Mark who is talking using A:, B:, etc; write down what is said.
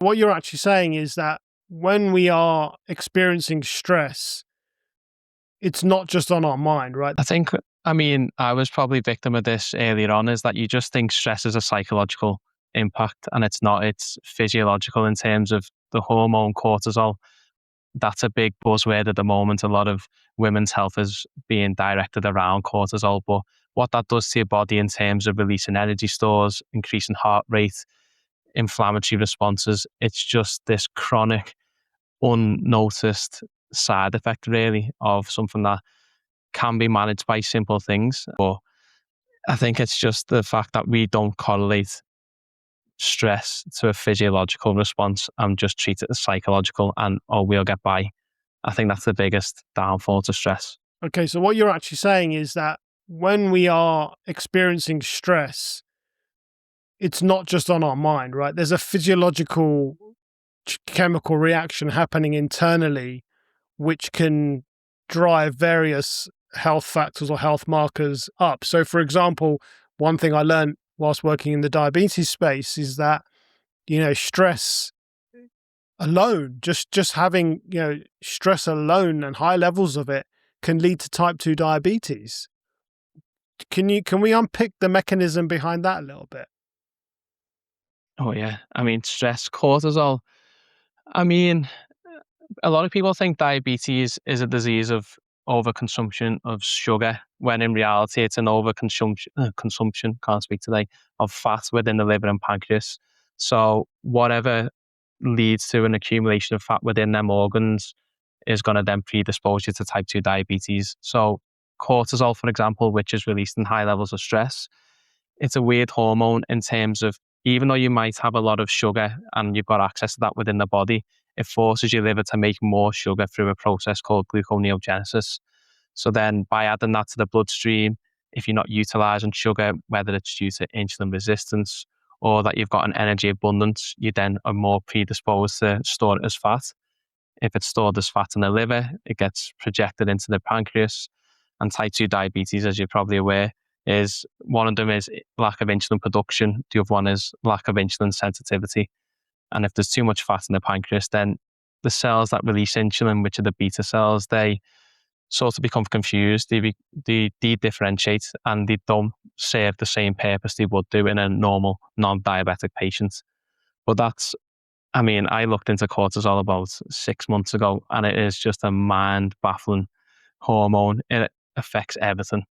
A: What you're actually saying is that when we are experiencing stress, it's not just on our mind, right?
B: I was probably victim of this earlier on, is that you just think stress is a psychological impact, and it's not. It's physiological in terms of the hormone cortisol. That's a big buzzword at the moment. A lot of women's health is being directed around cortisol, but what that does to your body in terms of releasing energy stores, increasing heart rate, inflammatory responses, it's just this chronic, unnoticed side effect, really, of something that can be managed by simple things. But I think it's just the fact that we don't correlate stress to a physiological response and just treat it as psychological and, oh, we'll get by. I think that's the biggest downfall to stress.
A: Okay, so what you're actually saying is that when we are experiencing stress, it's not just on our mind, right? There's a physiological chemical reaction happening internally, which can drive various health factors or health markers up. So, for example, one thing I learned whilst working in the diabetes space is that, stress alone, just having, stress alone and high levels of it can lead to type 2 diabetes. Can we unpick the mechanism behind that a little bit?
B: Oh, yeah. Stress, cortisol. I mean, a lot of people think diabetes is a disease of overconsumption of sugar, when in reality it's an consumption, can't speak today, of fat within the liver and pancreas. So whatever leads to an accumulation of fat within them organs is going to then predispose you to type 2 diabetes. So cortisol, for example, which is released in high levels of stress, it's a weird hormone in terms of, even though you might have a lot of sugar and you've got access to that within the body, it forces your liver to make more sugar through a process called gluconeogenesis. So then by adding that to the bloodstream, if you're not utilizing sugar, whether it's due to insulin resistance or that you've got an energy abundance, you then are more predisposed to store it as fat. If it's stored as fat in the liver, it gets projected into the pancreas. And type 2 diabetes, as you're probably aware, is one of them is lack of insulin production. The other one is lack of insulin sensitivity. And if there's too much fat in the pancreas, then the cells that release insulin, which are the beta cells, they sort of become confused. They de-differentiate and they don't serve the same purpose they would do in a normal non-diabetic patient. But I looked into cortisol about 6 months ago, and it is just a mind-baffling hormone. It affects everything.